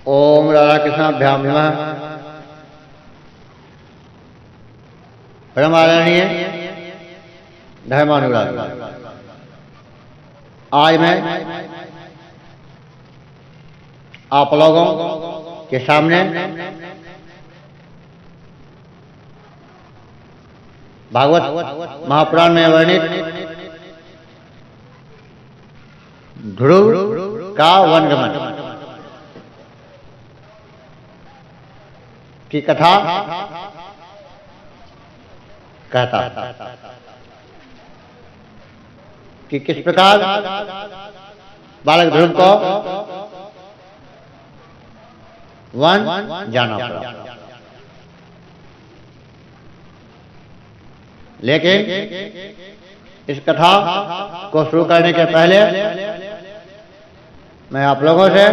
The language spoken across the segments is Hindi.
ओम राधा कृष्णाभ्याम नमः। परम आदरणीय धर्मानुराग, आज मैं आप लोगों के सामने भागवत महापुराण में वर्णित ध्रुव का वनगमन की कथा कहता कि किस प्रकार बालक ध्रुव को वन जाना पड़ा। लेकिन इस कथा को शुरू करने के पहले मैं आप लोगों से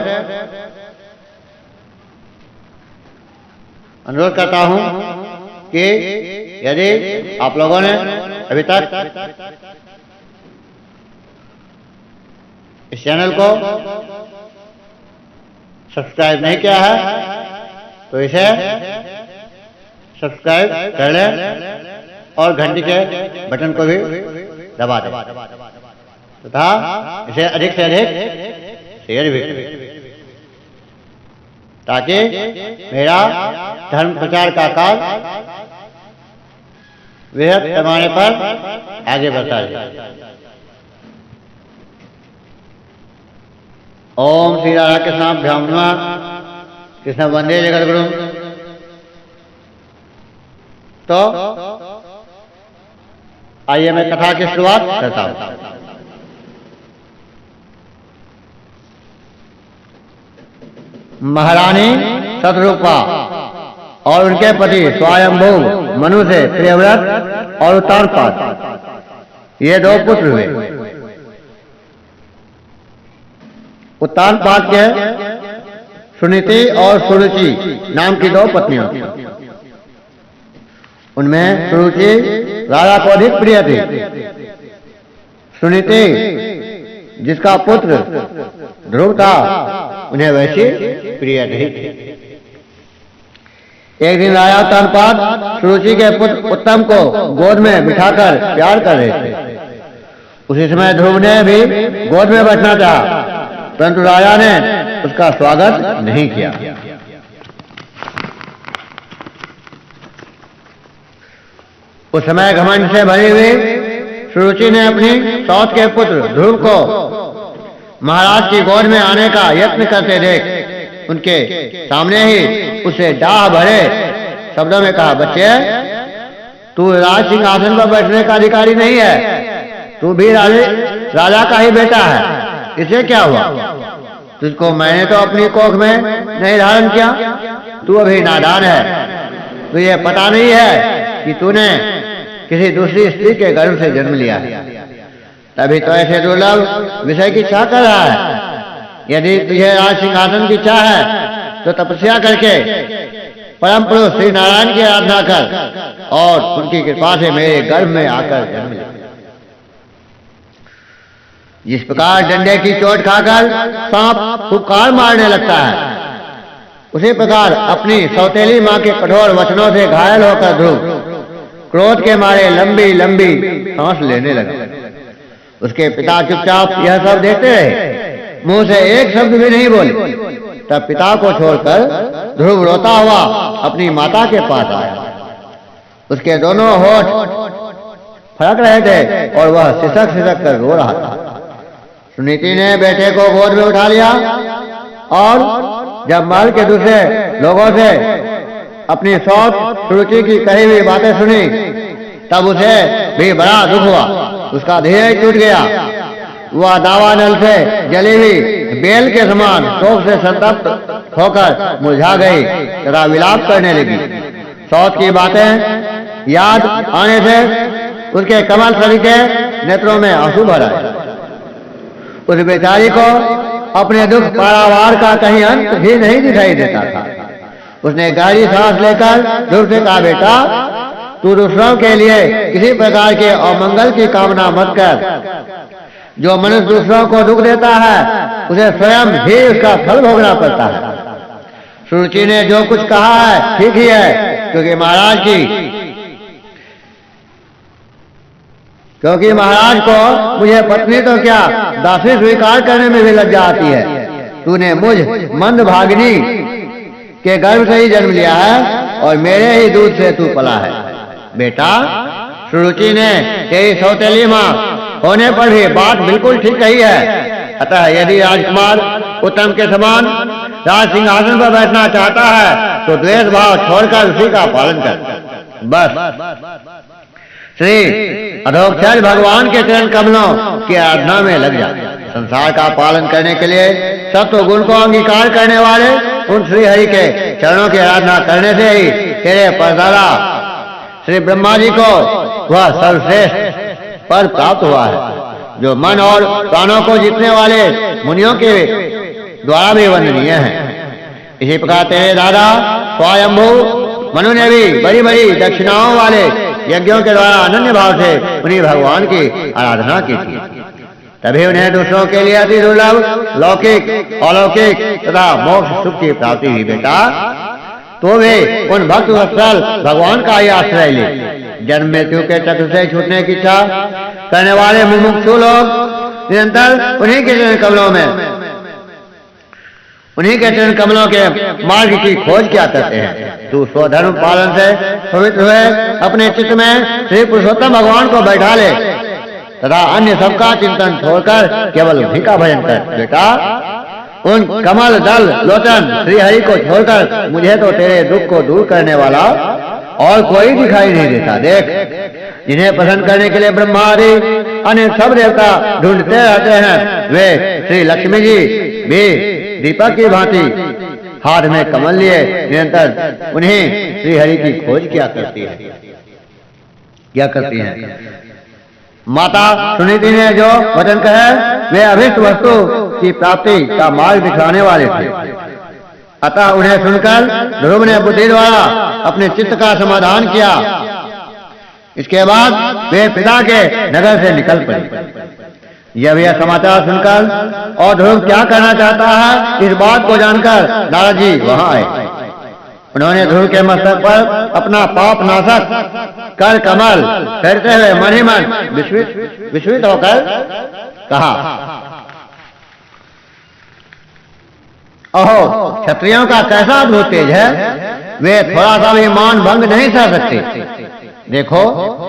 अनुरोध करता हूं कि यदि आप लोगों ने अभी तक इस चैनल को सब्सक्राइब नहीं किया है तो इसे सब्सक्राइब कर लें और घंटी के बटन को भी दबा दें तथा इसे अधिक से अधिक शेयर भी करें ताकि मेरा धर्म प्रचार का कार्य वृहद पैमाने पर आगे बढ़ता है। ओम श्री राधा कृष्णाभ्याम नमः। कृष्ण वंदे जगत गुरु। तो आइए मैं कथा की शुरुआत करता हूं। महारानी शतरूपा और उनके पति स्वयंभू मनु से प्रियव्रत और उत्तानपाद ये दो पुत्र हुए। उत्तानपाद के सुनीति और सुरुचि नाम की दो पत्नियां थीं। उनमें सुरुचि राजा को अधिक प्रिय थी। सुनीति जिसका पुत्र ध्रुव था उन्हें वैसी प्रिय नहीं थी। एक दिन राजा उत्तानपाद सुरुचि के पुत्र उत्तम को गोद में बिठाकर प्यार कर रहे थे। उसी समय ध्रुव ने भी गोद में बैठना चाहा, परंतु राजा ने उसका स्वागत नहीं किया। उस समय घमंड से भरी हुई सुरुचि ने अपनी सौत के पुत्र ध्रुव को महाराज की गोद में आने का यत्न करते देख उनके सामने ही उसे डाह भरे शब्दों में कहा, बच्चे तू राज सिंहासन पर बैठने का अधिकारी नहीं है, तू भी राजा का ही बेटा है। इसे क्या हुआ? तुझको मैंने तो अपनी कोख में नहीं धारण किया, तू अभी नादान है। तुझे पता नहीं है कि तूने किसी दूसरी स्त्री के गर्भ से जन्म लिया है, तभी तो ऐसे दुर्लभ विषय की चाह कर रहा है। यदि तुझे राज सिंहासन की चाह है तो तपस्या करके परम पुरुष श्री नारायण की आराधना कर और उनकी कृपा से मेरे गर्भ में आकर जन्म ले। जिस प्रकार डंडे की चोट खाकर सांप फुफकार मारने लगता है, उसी प्रकार अपनी सौतेली मां के कठोर वचनों से घायल होकर ध्रुव क्रोध के मारे लंबी लंबी सांस लेने लगा। उसके पिता चुपचाप यह सब देखते रहे, मुंह से एक शब्द भी नहीं बोले। तब पिता को छोड़कर ध्रुव रोता हुआ अपनी माता के पास आया। उसके दोनों होठ फड़क रहे थे और वह सिसक सिसक कर रो रहा था। सुनीति ने बेटे को गोद में उठा लिया और जब महल के दूसरे लोगों से अपनी सौत सुरुचि की कही हुई बातें सुनी तब उसे भी बड़ा दुख हुआ। उसका धीरज टूट गया। वह दावानल से जली हुई बेल के समान शोक से संतप्त होकर मुरझा गई तथा विलाप करने लगी। सौत की बातें याद आने से उसके कमल छवि के नेत्रों में आंसू भर आए। उस बेचारी को अपने दुख पारावार का कहीं अंत भी नहीं दिखाई देता था। उसने गहरी सांस लेकर ध्रुव से कहा, बेटा तू दूसरों के लिए किसी प्रकार के अमंगल की कामना मत कर। जो मनुष्य दूसरों को दुख देता है उसे स्वयं ही उसका फल भोगना पड़ता है। सुरुचि ने जो कुछ कहा है ठीक ही है, क्योंकि महाराज को मुझे पत्नी तो क्या दासी स्वीकार करने में भी लज्जा आती है। तूने मुझ मंद भागिनी के गर्भ से ही जन्म लिया है और मेरे ही दूध से तू पला है। बेटा, सुरुचि ने तेरी सौतेली माँ होने पर भी बात बिल्कुल ठीक कही है। अतः यदि राजकुमार उत्तम के समान राज सिंहासन पर बैठना चाहता है तो द्वेष भाव छोड़कर उसी का पालन कर। बस श्री अधोक्षज भगवान के चरण कमलों की आराधना में लग जा। संसार का पालन करने के लिए सत्व गुण को अंगीकार करने वाले उन श्री हरि के चरणों की आराधना करने से ही तेरे परदादा श्री ब्रह्मा जी को वह सर्वश्रेष्ठ पद प्राप्त हुआ है, जो मन और प्राणों को जीतने वाले मुनियों के द्वारा भी वंदनीय है। इसी प्रकार तेरे दादा स्वयंभू मनु ने भी बड़ी बड़ी दक्षिणाओं वाले यज्ञों के द्वारा अनन्य भाव से उन्हीं भगवान की आराधना की थी। तभी उन्हें दूसरों के लिए अति दुर्लभ लौकिक अलौकिक तथा मोक्ष सुख की प्राप्ति हुई। बेटा, तो वे उन भक्त वत्सल भगवान का ही आश्रय ले। जन्म मृत्यु के चक्र से छूटने की इच्छा करने वाले मुमुक्षु लोग निरंतर उन्हीं के चरण कमलों के मार्ग की खोज क्या करते हैं। तू स्वधर्म पालन से पवित्र हुए अपने चित्त में श्री पुरुषोत्तम भगवान को बैठा ले तथा अन्य सबका चिंतन छोड़कर केवल उन्हीं का भजन कर। बेटा, उन कमल दल लोचन श्री हरि को छोड़कर मुझे तो तेरे दुख को दूर करने वाला और कोई दिखाई नहीं देता। देख, जिन्हें पसंद करने के लिए ब्रह्मा आदि अन्य सब देवता ढूंढते रहते हैं, वे श्री लक्ष्मी जी भी दीपक की भांति हाथ में कमल लिए निरंतर उन्हें श्री हरि की खोज क्या करती हैं। माता सुनीति ने जो वचन कहे वे अभिष्ट वस्तु की प्राप्ति का मार्ग दिखाने वाले थे। अतः उन्हें सुनकर ध्रुव ने बुद्धि द्वारा अपने चित्त का समाधान किया। इसके बाद वे पिता के नगर से निकल पड़े। यह समाचार सुनकर और ध्रुव क्या करना चाहता है इस बात को जानकर नारद जी वहां आए। उन्होंने ध्रुव के मस्तक पर अपना पाप नाशक कर कमल फेरते हुए मन ही मन विस्मित होकर कहा, ओहो, क्षत्रियों का कैसा अद्भुत तेज है। वे थोड़ा सा भी मान भंग नहीं सह सकते। देखो,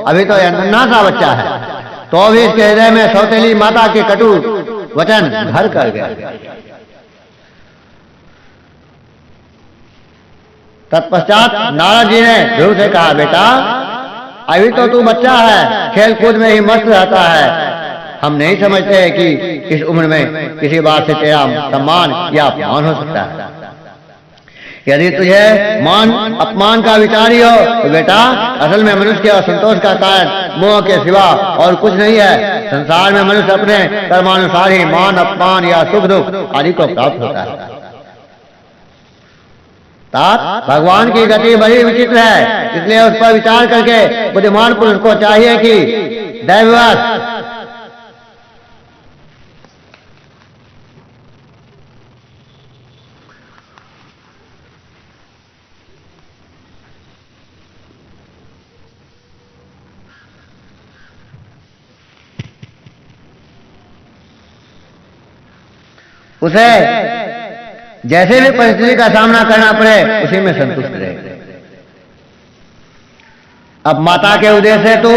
अभी तो यह नन्हा सा बच्चा है, तो भी इसके हृदय में सौतेली माता के कटु वचन घर कर गए। तत्पश्चात नारद जी ने ध्रुव से कहा, बेटा, अभी तो तू बच्चा है, खेल कूद में ही मस्त रहता है। हम नहीं समझते कि इस उम्र में किसी बात से तेरा सम्मान या अपमान हो सकता है। यदि तुझे मान अपमान का विचार ही हो तो बेटा, असल में मनुष्य के असंतोष का कारण मोह के सिवा और कुछ नहीं है। संसार में मनुष्य अपने कर्मानुसार ही मान अपमान या सुख दुख आदि को प्राप्त होता है। भगवान की गति बड़ी विचित्र है, इसलिए उस पर विचार करके बुद्धिमान पुरुष को चाहिए कि दैववश उसे जैसे भी परिस्थिति का सामना करना पड़े उसी में संतुष्ट रहे। अब माता के उद्देश्य से तू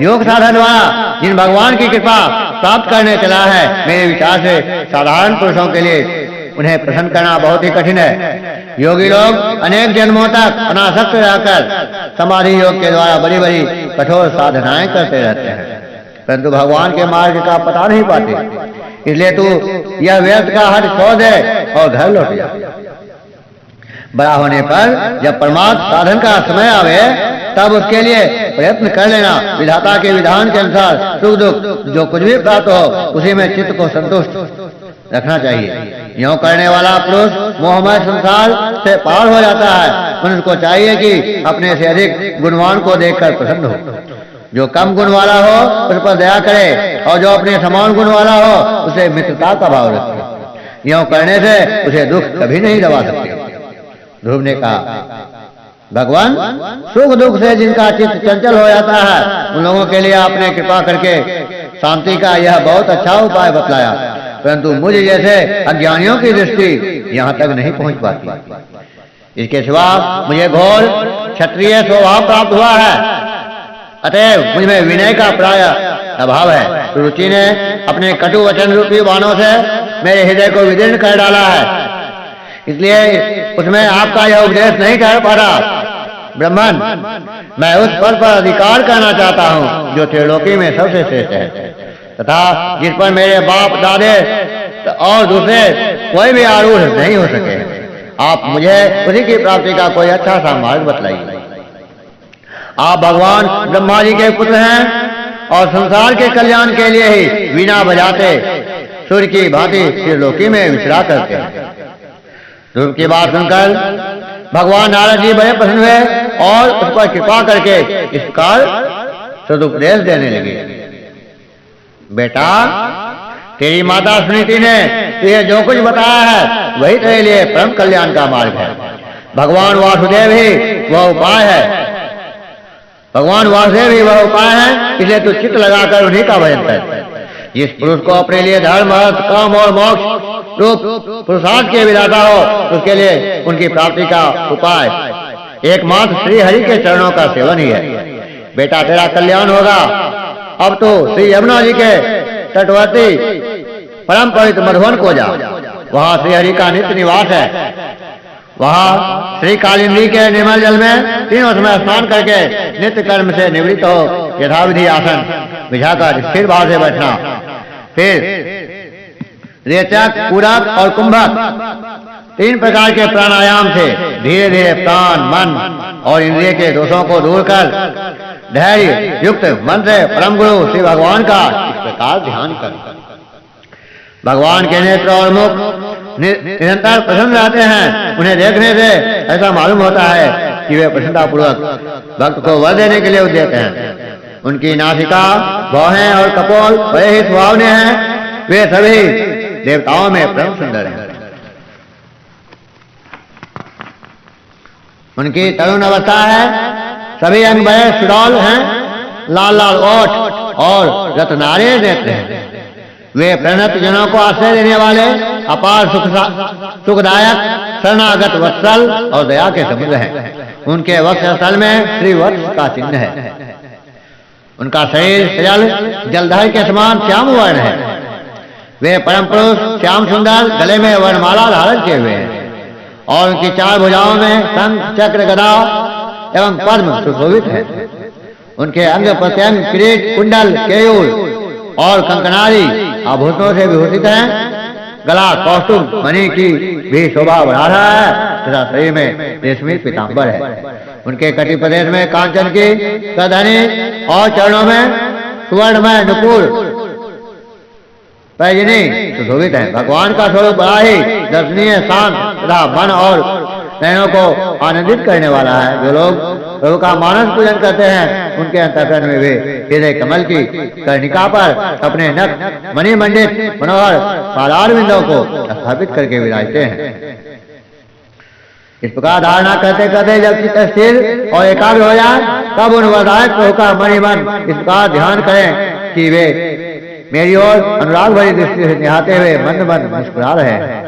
योग साधन द्वारा जिन भगवान की कृपा प्राप्त करने चला है, मेरे विचार से साधारण पुरुषों के लिए उन्हें प्रसन्न करना बहुत ही कठिन है। योगी लोग अनेक जन्मों तक अनासक्त रहकर समाधि योग के द्वारा बड़ी बड़ी कठोर साधनाएं करते रहते हैं, परंतु भगवान के मार्ग का पता नहीं पाते। इसलिए तू यह व्यर्थ का हट छोड़ दे और घर लौट जा। बड़ा होने पर जब परमार्थ साधन का समय आवे तब उसके लिए प्रयत्न कर लेना। विधाता के विधान के अनुसार सुख दुख जो कुछ भी प्राप्त हो उसी में चित्त को संतुष्ट रखना चाहिए। यूं करने वाला पुरुष मोहमय संसार से पार हो जाता है। मनुष्य को चाहिए कि अपने से अधिक गुणवान को देखकर प्रसन्न हो। जो कम गुण वाला हो उस पर दया करे और जो अपने समान गुण वाला हो उसे मित्रता का भाव रखे। यूं करने से उसे दुख कभी नहीं दबा सकते। ध्रुव ने कहा, भगवान, सुख दुख से जिनका चित्त चंचल हो जाता है उन लोगों के लिए आपने कृपा करके शांति का यह बहुत अच्छा उपाय बतलाया, परंतु मुझे जैसे अज्ञानियों की दृष्टि यहाँ तक नहीं पहुँच पाती। इसके सिवा मुझे घोर क्षत्रिय स्वभाव प्राप्त हुआ है, अतएव मुझमें विनय का प्राय अभाव है। रुचि ने अपने कटु वचन रूपी बाणों से मेरे हृदय को विदीर्ण कर डाला है, इसलिए उसमें आपका यह उपदेश नहीं कर पा रहा। ब्रह्मन, मैं उस पद पर अधिकार करना चाहता हूँ जो त्रिलोकी में सबसे श्रेष्ठ है, तथा जिस पर मेरे बाप दादे और दूसरे कोई भी आरूढ़ नहीं हो सके। आप मुझे उसी की प्राप्ति का कोई अच्छा सा मार्ग बतलाइए। आप भगवान ब्रह्मा जी के पुत्र हैं और संसार के कल्याण के लिए ही वीणा बजाते सूर्य की भांति त्रिलोकी में विचरा करते हैं। ध्रुव की बात सुनकर भगवान नारद जी बड़े प्रसन्न हुए और उस पर कृपा करके इस प्रकार सदुपदेश देने लगे। बेटा, तेरी माता सुनीति ने तुझे जो कुछ बताया है वही तेरे लिए परम कल्याण का मार्ग है। भगवान वासुदेव ही वह उपाय है, भगवान वासुदेव ही वह उपाय है, इसलिए तू चित्त लगाकर उन्हीं का भजन कर। जिस पुरुष को अपने लिए धर्म, अर्थ, काम और मोक्ष रूप पुरुषार्थ के विधाता हो, उसके लिए उनकी प्राप्ति का उपाय एकमात्र श्री हरि के चरणों का सेवन ही है। बेटा, तेरा कल्याण होगा। अब तो श्री यमुना जी के तटवर्ती परम पवित्र मधुवन को जा, वहाँ श्री हरि का नित्य निवास है। वहाँ श्री कालिंदी के निर्मल जल में तीनों समय स्नान करके नित्य कर्म से निवृत्त हो यथाविधि आसन बिछाकर स्थिर भाव से बैठना। फिर रेचक, पूरक और कुंभक तीन प्रकार के प्राणायाम से धीरे धीरे प्राण, मन और इंद्रिय के दोषों को दूर कर धैर्य युक्त मन से परम गुरु श्री भगवान का इस प्रकार ध्यान कर। भगवान के नेत्र और मुख निरंतर प्रसन्न रहते हैं। उन्हें देखने से ऐसा मालूम होता है कि वे प्रसन्नता पूर्वक भक्त को वर देने के लिए उद्यत हैं। उनकी नासिका, भौहें और कपोल बड़े ही सुहावने हैं। वे सभी देवताओं में परम सुंदर हैं। उनकी तरुण अवस्था है, सभी अंग बड़े सुडौल हैं, लाल लाल ओठ और रत्नारे नेत्र हैं। वे प्रणत जनों को आश्रय देने वाले अपार सुखदायक शरणागत वत्सल और दया के समुद्र हैं। उनके वक्ष स्थल में श्री वत्स का चिन्ह है। उनका शरीर सजल जलधर के समान श्याम वर्ण है। वे परम पुरुष श्याम सुंदर गले में वर्णमाला धारण किए हुए हैं और उनकी चार भुजाओं में शंख, चक्र, गदा एवं पद्म सुशोभित है। उनके अंग प्रत्यंग किरीट, कुंडल, केयूर और कंकणादि आभूषणों से विभूषित हैं। गला कौस्तुभ मणि की भी शोभा बढ़ा रहा है तथा शरीर में रेशमी पीताम्बर है। उनके कटी प्रदेश में कांचन की करधनी और चरणों में सुवर्णमय नुपुर पैजनी सुशोभित है। भगवान का स्वरूप बड़ा ही दर्शनीय, शांत तथा मन और नयनों को आनंदित करने वाला है। जो लोग प्रभु का मानस पूजन करते हैं उनके अंतःकरण में वे हृदय कमल की कर्णिका पर अपने नख मणि मंडित मनोहर पादार बिंदों को स्थापित करके विराजते हैं। इस प्रकार धारणा करते करते जब चित्त स्थिर और एकाग्र हो जाए तब उन वरदायक प्रभु का मणिमन इस प्रकार ध्यान करें कि वे मेरी ओर अनुराग भरी दृष्टि से निहाते हुए मंद मंद मुस्कुरा रहे हैं।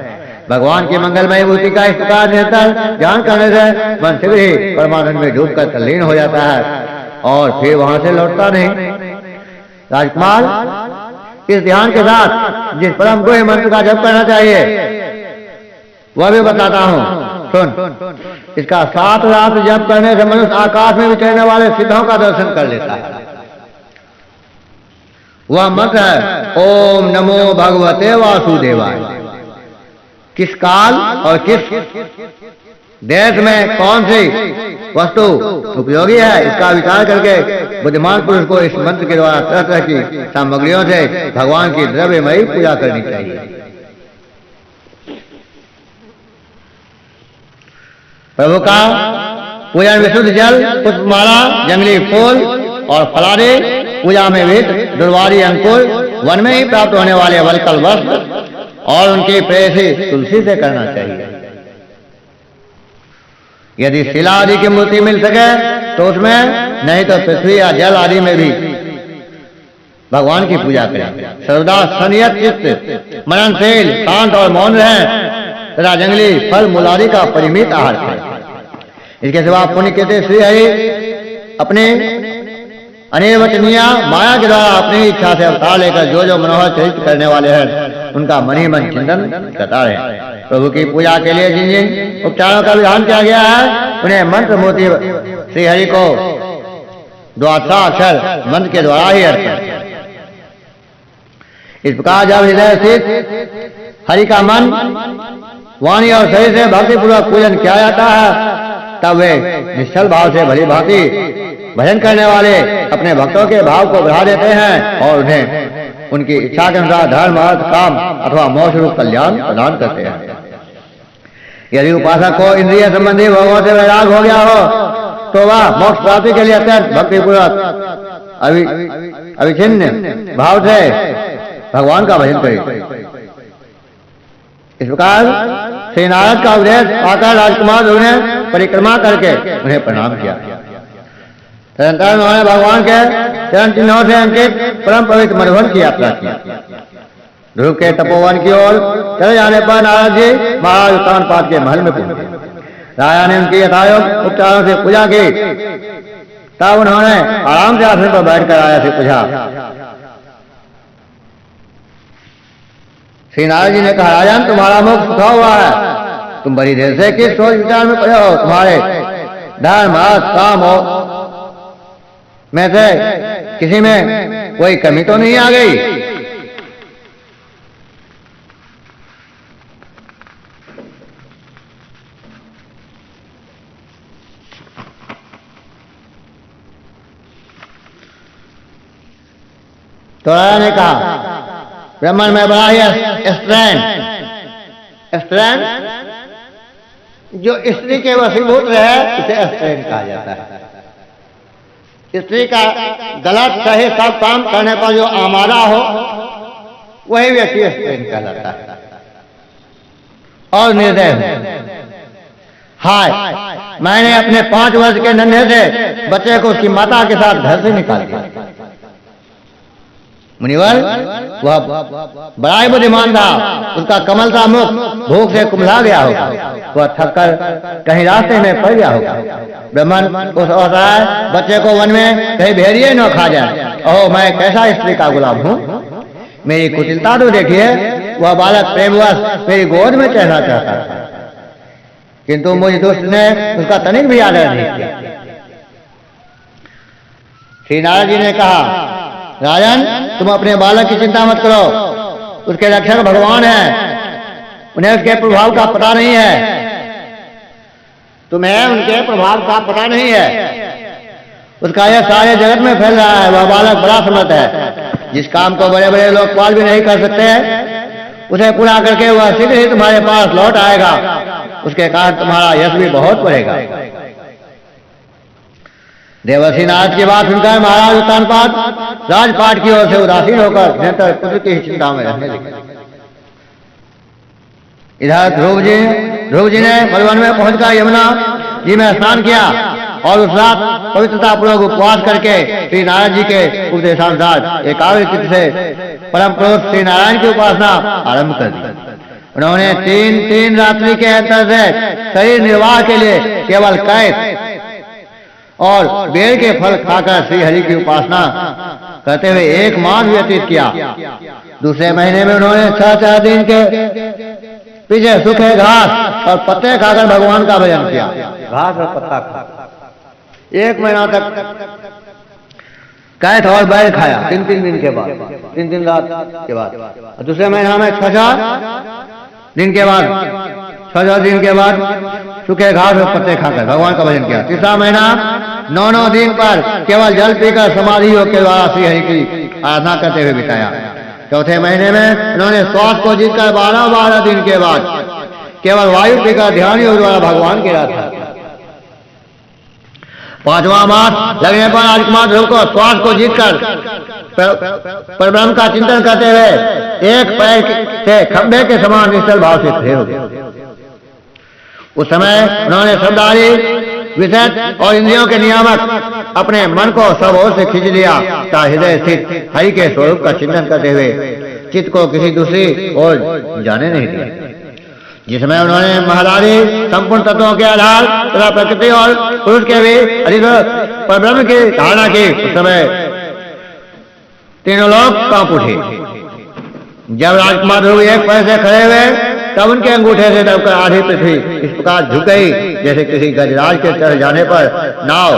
भगवान की मंगलमय मूर्ति का इस प्रकार निरंतर ध्यान करने से मन शीघ्र ही परमानंद में डूबकर तल्लीन हो जाता है और फिर वहां से लौटता नहीं। राजकुमार, इस ध्यान के साथ जिस परम गुह्य मंत्र का जप करना चाहिए वह भी बताता हूँ, सुन। इसका 7 रात जप करने से मनुष्य आकाश में विचरने वाले सिद्धों का दर्शन कर लेता है। वह मंत्र है ओम नमो भगवते वासुदेवाय। किस काल और किस देश में कौन सी वस्तु उपयोगी है इसका विचार करके बुद्धिमान पुरुष को इस मंत्र के द्वारा तरह तरह की सामग्रियों से भगवान की द्रव्यमयी पूजा करनी चाहिए। प्रभु का पूजन विशुद्ध जल, पुष्पमाला, जंगली फूल और फलादि, पूजा में विद, दुर्वारी अंकुर, वन में ही प्राप्त होने वाले वलकल वस्त्र और उनकी प्रेयसी तुलसी से करना चाहिए। यदि शिला आदि की मूर्ति मिल सके तो उसमें, नहीं तो पृथ्वी या जल आदि में भी भगवान की पूजा करें। सर्वदा संयत चित्त, मननशील, शांत और मौन रहें तथा जंगली फल मूल आदि का परिमित आहार करें। इसके सिवा पुण्य कहते श्री हरि अपने अनिर्वचनीय माया के द्वारा अपनी इच्छा से अवतार लेकर जो जो मनोहर चरित्र करने वाले हैं उनका मन ही मन चिंतन करता रहे। प्रभु की पूजा के लिए जिन जिन उपचारों का विधान किया गया है उन्हें मंत्र मूर्ति श्री हरि को द्वादशाक्षर मंत्र के द्वारा ही अर्पण। इस प्रकार जब हृदय स्थित हरि का मन, वाणी और शरीर से भक्तिपूर्वक पूजन किया जाता है तब वे निश्चल भाव से भली भांति भजन करने वाले अपने भक्तों के भाव को बढ़ा देते हैं और उन्हें उनकी इच्छा के अनुसार धर्म, अर्थ, काम अथवा मोक्ष रूप कल्याण प्रदान करते हैं। यदि उपासक को इंद्रिय संबंधी भोगों से वैराग हो गया हो तो वह मोक्ष प्राप्ति के लिए अत्यंत भक्तिपूर्वक अविच्छिन्न भाव से भगवान का भजन करे। इस प्रकार श्री नारद का उपदेश पाकर राजकुमार ध्रुव ने परिक्रमा करके उन्हें प्रणाम किया। तदनंतर उन्होंने भगवान के चरण चिन्हों से अंकित परम पवित्र मधुवन की यात्रा की। ध्रुव के तपोवन की ओर चले जाने पर नारद जी महाराज उत्तानपाद के महल में पहुंचे। राजा ने उनकी यथायोग्य उपचारों से पूजा की। तब उन्होंने आराम से आसन पर बैठकर राजा से पूछा। श्री नारद जी ने कहा, राजन तुम्हारा मुख सूखा हुआ है, तुम बड़ी देर से किस सोच विचार में पड़े हो? तुम्हारे धर्म, अर्थ, काम में से किसी में कोई कमी तो नहीं आ गई? तो राजा ने कहा, ब्राह्मण में बड़ा ही स्त्रैण जो स्त्री के वशीभूत रहे उसे स्त्रैण कहा जाता है। स्त्री का गलत सही सब काम करने पर जो आमादा हो वही व्यक्ति स्त्रैण कहलाता है। और निर्दय हो। हाय, मैंने अपने 5 वर्ष के नन्हे से बच्चे को उसकी माता के साथ घर से निकाल दिया। मुनिवर वह बड़ा ही बुद्धिमान था। उसका कमल सा मुख भूख से कुम्हला गया होगा। वह थक कर कहीं रास्ते में पड़ गया होगा। ब्राह्मण उस असहाय बच्चे को वन में कहीं भेड़िए न खा जाए। ओह, मैं कैसा स्त्री का गुलाम हूँ। मेरी कुटिलता तो देखिए। वह बालक प्रेमवश मेरी गोद में चढ़ना चाहता था, किंतु मुझ दुष्ट ने उसका तनिक भी आदर नहीं किया। श्री नारद जी ने कहा, राजन, तुम अपने बालक की चिंता मत करो। उसके रक्षक भगवान हैं। उन्हें उसके प्रभाव का पता नहीं है। तुम्हें उनके प्रभाव का पता नहीं है। उसका यह सारे जगत में फैल रहा है। वह बालक बड़ा समर्थ है। जिस काम को बड़े बड़े लोकपाल भी नहीं कर सकते उसे पूरा करके वह शीघ्र ही तुम्हारे पास लौट आएगा। उसके कारण तुम्हारा यश भी बहुत बढ़ेगा। देवर्षि नारद की बात सुनकर महाराज उत्तानपाद राजपाट की ओर से उदासीन होकर निरंतर पुत्र की चिंता में रहने लगे। इधर ध्रुव जी ने मधुवन में पहुंचकर यमुना जी में स्नान किया और उस रात पवित्रता पूर्वक उपवास करके श्री नारायण जी के उपदेशानुसार एकाग्र चित्त से परम पुरुष श्री नारायण की उपासना आरंभ कर दी। उन्होंने 3 रात्रि के अंतर से शरीर निर्वाह के लिए केवल कैद और बेर के फल खाकर श्री हरि की उपासना करते हुए 1 माह व्यतीत किया। दूसरे महीने में उन्होंने 6 दिन के पीछे सूखे घास और पत्ते खाकर भगवान का भजन किया। घास और पत्ता खाकर 1 महीना तक कैथ और बैर खाया। 3 दिन के बाद, 3 रात के बाद। दूसरे महीना में 6 दिन के बाद, 6 दिन के बाद सूखे घास और पत्ते खाकर भगवान का भजन किया। तीसरा महीना 9 दिन पर केवल जल पीकर समाधि योग के द्वारा श्री हरि की आराधना करते हुए बिताया। चौथे महीने में उन्होंने श्वास को जीतकर 12 दिन के बाद केवल वायु पीकर ध्यान योग द्वारा भगवान की आराधना किया। 5वां मास लगने पर राजकुमार ध्रुव को श्वास को जीतकर परब्रह्म का चिंतन करते हुए 1 पैर से खंभे के समान निश्चल भाव से खड़े हो गए। उस समय उन्होंने शब्दारी, विषय और इंद्रियों के नियामक अपने मन को सब ओर से खींच लिया तथा हृदय स्थित हरि के स्वरूप का चिंतन करते हुए चित्त को किसी दूसरी ओर जाने नहीं दिया। जिसमें उन्होंने महदारी संपूर्ण तत्वों के आधार तथा प्रकृति और पुरुष के भी अधिक परब्रह्म की धारणा की, उस समय तीनों लोग कांप उठे। जब राजकुमार ध्रुव एक पैर से खड़े हुए तब उनके अंगूठे से दबकर आधी पृथ्वी इस प्रकार झुक गई जैसे किसी गजराज के चढ़ जाने पर नाव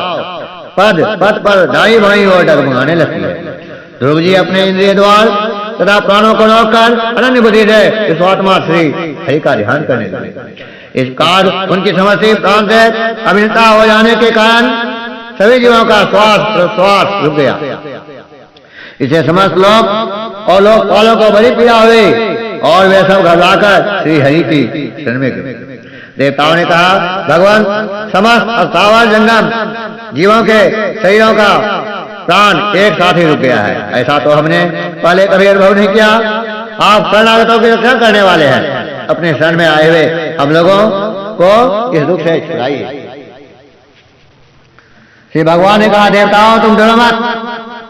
पथ पर दाई बाई और डगमगाने लगती है। ध्रुव जी अपने इंद्रिय द्वार तथा प्राणों को रोककर अनन्य बुद्धि से इस आत्मा श्री हरि का ध्यान करने लगे। इस कार उनकी समस्ती प्राण से अभिन्नता हो जाने के कारण सभी जीवों का श्वास प्रश्वास रुक गया। इसे समस्त लोग और लोकपालों को बड़ी पीड़ा हुई और वे सब घबराकर श्री हरि की शरण में गए। देवताओं ने कहा, भगवान समस्त अस्थावर जंगम जीवों के शरीरों का प्राण एक साथ ही रुक गया है। ऐसा तो हमने पहले कभी अनुभव नहीं किया। आप शरणागतों की रक्षा करने वाले हैं, अपने शरण में आए हुए हम लोगों को इस दुख से छुड़ाइए। श्री भगवान ने कहा, देवताओं तुम डरो मत।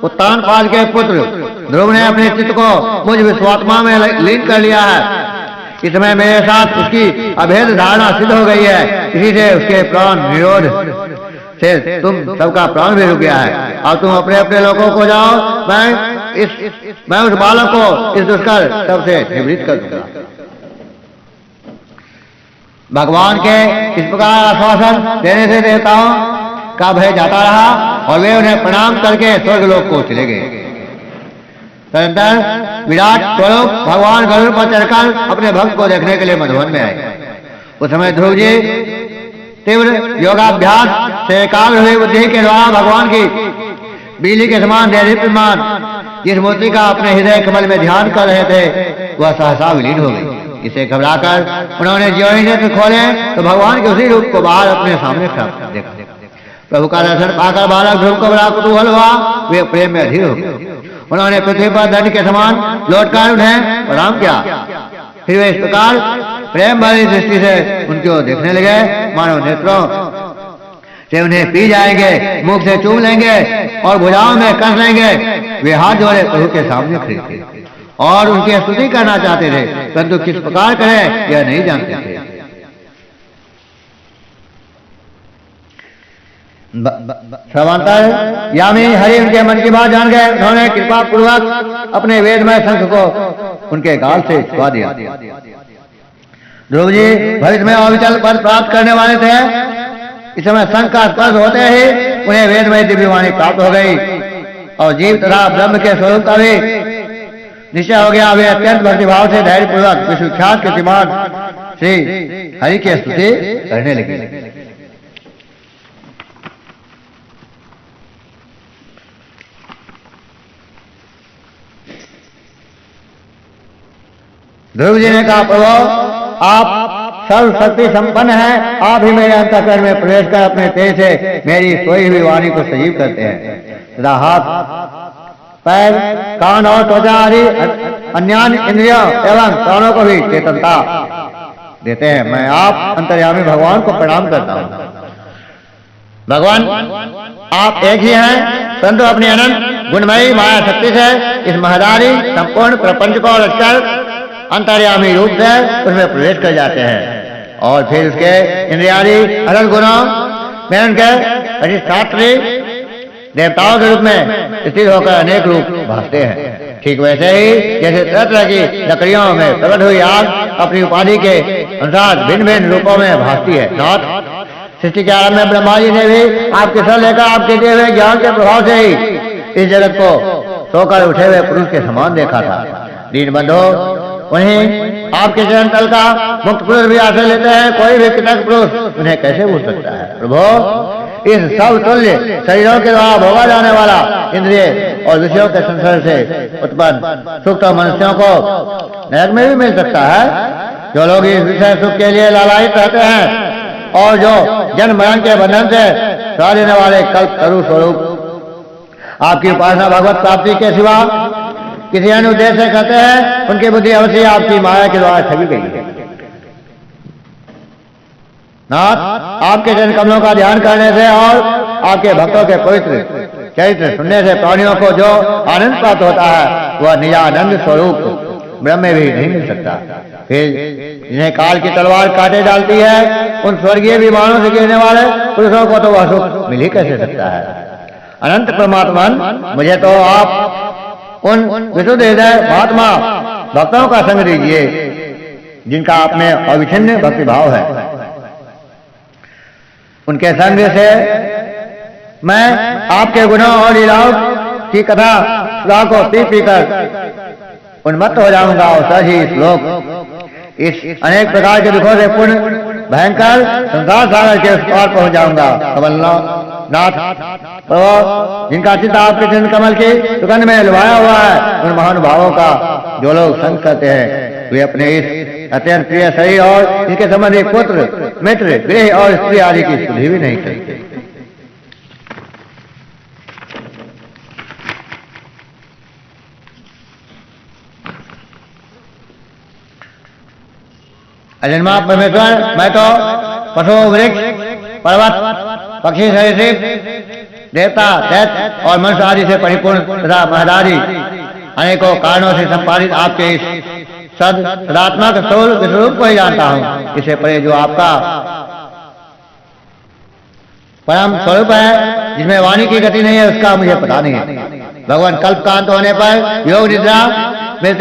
उत्तान पाल के पुत्र ध्रुव ने अपने चित्त को मुझ विश्वात्मा में लीन कर लिया है। इस समय मेरे साथ उसकी अभेद धारणा सिद्ध हो गई है, इसी से उसके प्राण निरोध से तुम सबका प्राण भी रुक गया है। अब तुम अपने अपने लोगों को जाओ, मैं उस बालक को इस दुष्कर सबसे निवृत्त कर दूंगा। भगवान के इस प्रकार आश्वासन देने से देवताओं का भय जाता रहा और वे उन्हें प्रणाम करके स्वर्गलोक को चले गए। तदनंतर विराट स्वरूप भगवान गरुड़ पर चढ़कर अपने भक्त को देखने के लिए मधुवन में आए। उस समय ध्रुव जी तीव्र योगाभ्यास से एकाग्र हुई बुद्धि के द्वारा भगवान की बिजली के समान देदीप्यमान जिस मूर्ति का अपने हृदय कमल में ध्यान कर रहे थे वह सहसा विलीन हो गई। इसे घबराकर उन्होंने ज्यों ही नेत्र खोले तो भगवान के उसी रूप को बाहर अपने सामने देखा। प्रभु का दर्शन पाकर बालक ध्रुव को बड़ा कुतूहल हुआ, वे प्रेम में अधीर हो गए। उन्होंने पृथ्वी पर दंड के समान लौटकर उन्हें प्रणाम किया। फिर वे इस प्रकार प्रेम भरी दृष्टि से उनको देखने लगे मानो नेत्रों से उन्हें पी जाएंगे, मुख से चूम लेंगे और भुजाओं में कस लेंगे। वे हाथ जोड़े प्रभु के सामने खड़े थे और उनकी स्तुति करना चाहते थे, परंतु किस प्रकार करें यह नहीं जानते थे। श्रवंतर यामी हरि उनके मन की बात जान गए। उन्होंने कृपा पूर्वक अपने वेदमय शंख को उनके गाल से छुआ दिया। ध्रुव जी भविष्य में अविचल पद प्राप्त करने वाले थे। इस समय शंख का स्पर्श होते ही उन्हें वेदमय दिव्यवाणी प्राप्त हो गई और जीव तथा ब्रह्म के स्वरूप का भी निश्चय हो गया। वे अत्यंत भक्तिभाव से धैर्य पूर्वक विश्वविख्यात कीर्तिमान श्री हरि की स्तुति करने लगे। ध्रुव जी ने कहा, प्रभु आप सर्वशक्ति संपन्न हैं, आप ही मेरे अंतःकरण में प्रवेश कर अपने तेज से मेरी सोई हुई वाणी को सजीव करते हैं तथा हाथ पैर कान और त्वचा आदि अन्य इंद्रियों एवं प्राणों को भी चेतनता देते हैं। मैं आप अंतर्यामी भगवान को प्रणाम करता हूँ। भगवान आप एक ही हैं, परंतु अपनी अनंत गुणमयी माया शक्ति से इस महदारी संपूर्ण प्रपंच को रचकर अंतर्यामी रूप से उसमें प्रवेश कर जाते हैं और फिर उसके इंद्रियादी अनंत गुणों में उनके अधिष्ठात्री देवताओं के रूप में स्थित होकर अनेक रूप भासते हैं। ठीक वैसे ही जैसे तरह तरह की लकड़ियों में प्रकट हुई आग अपनी उपाधि के अनुसार भिन्न भिन्न रूपों में भासती है। साथ सृष्टि के आरंभ में ब्रह्मा जी ने भी आपके सर लेकर आपके दिए हुए ज्ञान के प्रभाव से ही इस जगत को सोकर उठे हुए पुरुष के समान देखा था। दीन बंधो वहीं आपके चरण तल का मुक्त पुरुष भी आश्रय लेते हैं, कोई भी कृतज्ञ पुरुष उन्हें कैसे भूल सकता है। प्रभु इस सब तुल्य शरीरों के द्वारा भोगा जाने वाला इंद्रिय और विषयों के संसर्ग से उत्पन्न सुख तो मनुष्यों को नरक में भी मिल सकता है। जो लोग इस विषय सुख के लिए लालायित रहते हैं और जो जन्म मरण के बंधन से छुड़ा देने वाले कल्प तरु स्वरूप आपकी उपासना भगवत प्राप्ति के सिवा किसी अन्य उद्देश्य से करते हैं, उनकी बुद्धि अवश्य आपकी माया के द्वारा ठगी गई है। नाथ, आपके चरण कमलों का ध्यान करने से और आपके भक्तों के पवित्र चरित्र सुनने से प्राणियों को जो आनंद प्राप्त होता है वह निजानंद स्वरूप ब्रह्म में भी नहीं मिल सकता। फिर जिन्हें काल की तलवार काटे डालती है उन स्वर्गीय विमानों से गिरने वाले पुरुषों को तो वह सुख मिल ही कैसे सकता है। अनंत परमात्मन, मुझे तो आप उन विशुद्ध हृदय महात्मा भक्तों का संग दीजिए जिनका आप में अविच्छिन्न भक्ति भाव है। उनके संग से मैं आपके गुणों और लीलाओं की कथा सुधा को पी पी कर उन्मत्त हो जाऊंगा और सहज ही इस लोक इस अनेक प्रकार के दुखों से पूर्ण भयंकर संसार सागर के उस पार पहुंच जाऊंगा। कमलनाथ प्रभु, जिनका चित्त आपके चरण कमल की सुगंध में लुभाया हुआ है, उन महानुभावों का जो लोग संग करते हैं वे अपने इस अत्यंत प्रिय शरीर और इनके संबंधी पुत्र मित्र गृह और स्त्री आदि की सुधि भी नहीं करते। अजन्मा परमेश्वर, मैं तो पशु वृक्ष पर्वत पक्षी सरीसृप देवता दैत्य और मनुष्य आदि से परिपूर्ण तथा महदारी अनेकों कारणों से संपादित आपके इस सदात्मक स्थूल विश्वरूप को ही जानता हूँ। इससे परे जो आपका परम स्वरूप है जिसमें वाणी की गति नहीं है उसका मुझे पता नहीं है। भगवान कल्पकांत होने पर योग निद्रा में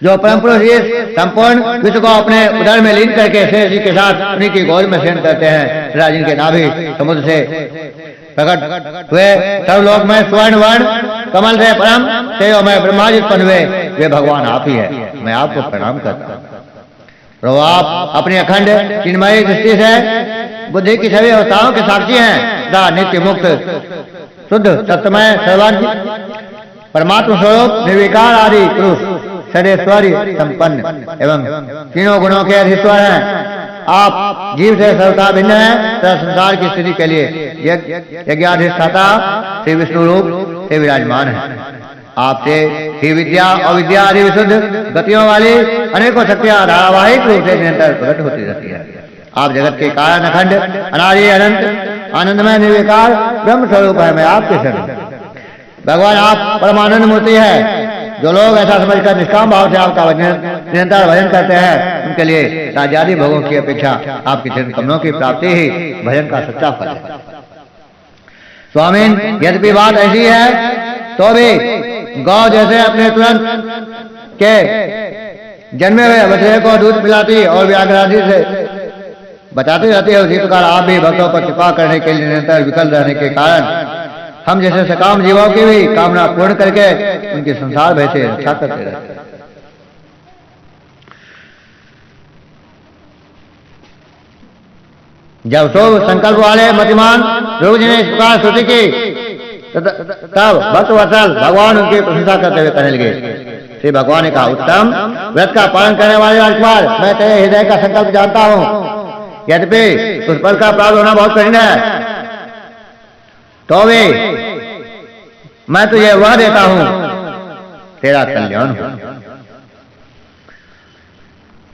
जो परम पुरुष इस संपूर्ण विश्व को अपने उदर में लीन करके शेष जी के साथ उन्हीं की गोद में शयन करते हैं, तथा जिनके नाभि समुद्र से प्रकट हुए सर्वलोक में स्वर्ण वर्ण कमल से परम तेजोमय ब्रह्मा जी उत्पन्न हुए, वे भगवान आप ही है। मैं आपको प्रणाम करता हूँ। प्रभु, आप अपनी अखंड चिन्मयी दृष्टि से बुद्धि की सभी अवस्थाओं के साक्षी हैं, तथा नित्य मुक्त शुद्ध सत्यमय सर्वांग परमात्मा स्वरूप निर्विकार आदि पुरुष सदैश्वर्य संपन्न एवं तीनों गुणों के अधीश्वर हैं। आप जीव से सर्वथा भिन्न हैं तथा संसार की स्थिति के लिए यज्ञाधिष्ठाता श्री विष्णु रूप से विराजमान है। आपसे ही विद्या और विद्या आदि विशुद्ध गतियों वाली अनेकों शक्तियां धारावाहिक रूप से निरंतर प्रकट होती रहती है। आप जगत के कारण अखंड अनादि अनंत आनंदमय निर्विकार ब्रह्म स्वरूप है। मैं आपके शरण भगवान, आप परमानंद मूर्ति है। जो लोग ऐसा समझकर निष्काम भाव से आपका निरंतर भजन करते हैं उनके लिए राज्यादि भोगों की अपेक्षा आपके चरण कमलों की प्राप्ति ही भजन का सच्चा फल है। स्वामी, यद्यपि बात ऐसी है तो भी गौ जैसे अपने तुरंत के जन्मे हुए बछड़े को दूध पिलाती और व्याघ्रादि से बचाती रहती है, उसी प्रकार आप भी भक्तों पर कृपा करने के लिए निरंतर विकल रहने के कारण हम जैसे सकाम जीवों की भी कामना पूर्ण करके उनके संसार भय से रक्षा करते रहते हैं। जब सब संकल्प वाले मतिमान ध्रुव जी ने इस प्रकार स्तुति की तब भक्त वत्सल भगवान उनकी प्रशंसा करते हुए कहने लगे। श्री भगवान ने कहा, उत्तम व्रत का पालन करने वाले राजकुमार, मैं तेरे हृदय का संकल्प जानता हूँ। यद्यपि उस फल का प्राप्त होना बहुत कठिन है तो भी मैं तुझे वह देता हूं, तेरा कल्याण हो।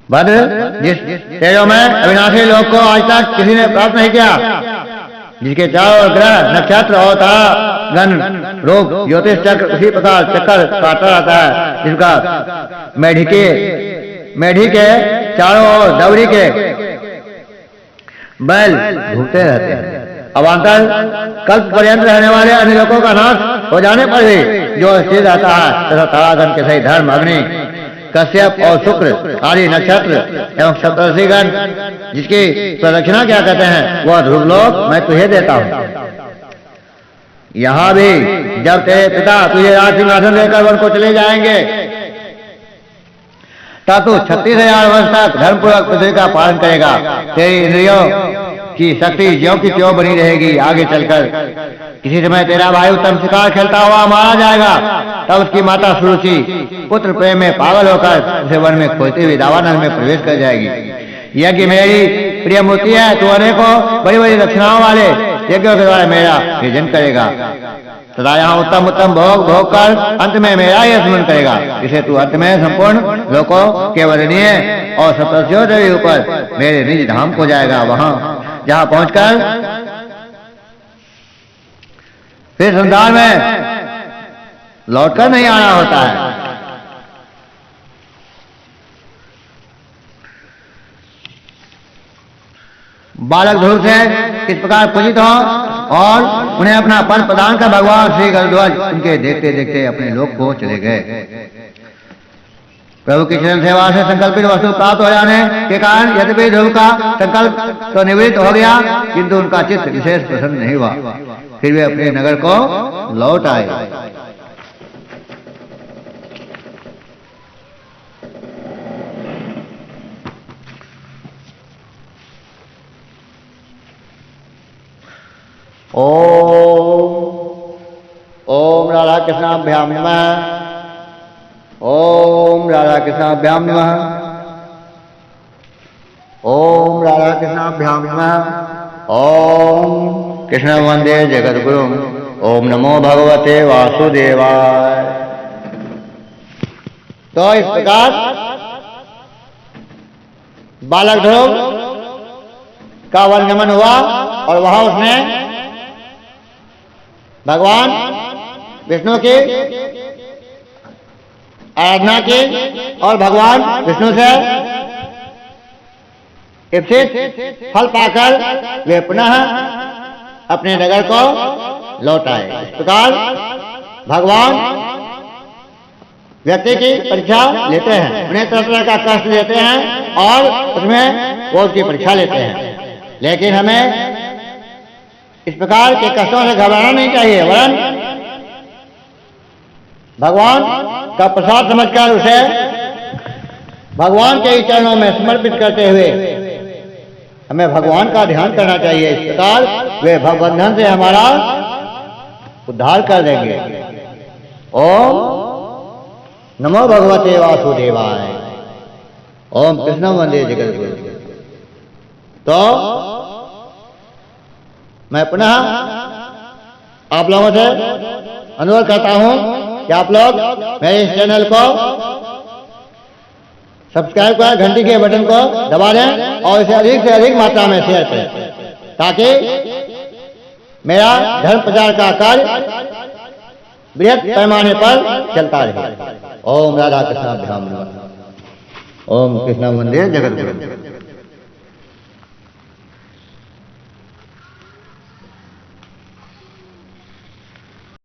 भद्र, जिस तेजो में अविनाशी लोक को आज तक किसी ने प्राप्त नहीं किया, जिसके चारों ग्रह नक्षत्र और तारा गण रोग ज्योतिष चक्र उसी प्रकार चक्कर काटता रहता है, जिसका मेढी के चारों ओर दौरी के बैल घूमते रहते हैं। अवान्तर कल्प पर्यंत रहने वाले अन्य लोगों का नाश हो जाने पर भी जो स्थिर रहता है तथा तारागण के सही धर्म अग्नि कश्यप और शुक्र आदि नक्षत्र एवं सप्तर्षिगण जिसकी प्रदक्षिणा क्या कहते हैं वह ध्रुवलोक मैं तुझे देता हूँ। यहाँ भी जब तेरे पिता तुझे राज सिंहासन देकर वन को चले जाएंगे तब तू 36,000 वर्ष तक धर्मपूर्वक पृथ्वी का पालन करेगा। तेरी इंद्रियों की शक्ति ज्यों की त्यों बनी रहेगी। आगे चलकर किसी समय तेरा भाई उत्तम शिकार खेलता हुआ मारा जाएगा, तब उसकी माता सुरुचि पुत्र प्रेम में पागल होकर उसे वन में खोजती हुई दावानल में प्रवेश कर जाएगी। यह कि मेरी प्रिय मूर्ति है, तू अनेकों बड़ी बड़ी दक्षिणाओं वाले यज्ञों के द्वारा मेरा सृजन करेगा। तथा यहाँ उत्तम उत्तम भोग भोग कर अंत में मेरा ही स्मरण करेगा। इसे तू अंत में संपूर्ण लोकों के वरणीय और सप्तर्षियों से भी ऊपर मेरे निज धाम को जाएगा। वहां जहां पहुंचकर फिर संसार में लौटकर नहीं आना होता है। बालक ध्रुव से इस प्रकार पूजित हो और उन्हें अपना पद प्रदान कर भगवान श्री गरुड़ध्वज उनके देखते देखते अपने लोक को चले गए। प्रभु की चरण सेवा से संकल्पित वस्तु प्राप्त हो जाने के कारण यद्यपि ध्रुव का संकल्प तो निवृत्त हो गया, किंतु उनका चित्त विशेष प्रसन्न नहीं हुआ। फिर वे अपने नगर को लौट आए। ओम राधा कृष्णाभ्याम नमः। ओम राधा कृष्णाभ्याम नमः। ओम राधा कृष्णाभ्याम नमः। ओम कृष्ण वंदे जगद्गुरुं। ओम नमो भगवते वासुदेवाय। तो इस प्रकार बालक ध्रुव का वनगमन हुआ और वहां उसने भगवान विष्णु की आराधना की और भगवान विष्णु से इप्सित फल पाकर वे पुनः अपने नगर को लौट आए। इस प्रकार भगवान व्यक्ति की परीक्षा लेते हैं, उन्हें तरह तरह का कष्ट देते हैं और उसमें वो उसकी परीक्षा लेते हैं। लेकिन हमें इस प्रकार के कष्टों से घबराना नहीं चाहिए, वरन भगवान का प्रसाद समझकर उसे भगवान के चरणों में समर्पित करते हुए हमें भगवान का ध्यान करना चाहिए। इस प्रकार वे भवबंधन से हमारा उद्धार कर देंगे। ओम नमो भगवते वासुदेवाय। ओम कृष्ण वंदे जगद्गुरुं। तो मैं पुनः आप लोगों से अनुरोध करता हूं कि आप लोग मेरे इस चैनल को सब्सक्राइब कर घंटी के बटन को दबा दें और इसे अधिक से अधिक मात्रा में शेयर करें, ताकि मेरा धर्म प्रचार का कार्य बृहत पैमाने पर चलता रहे। ओम राधा कृष्णाभ्याम नमः। ओम कृष्ण वंदे जगद्गुरुं।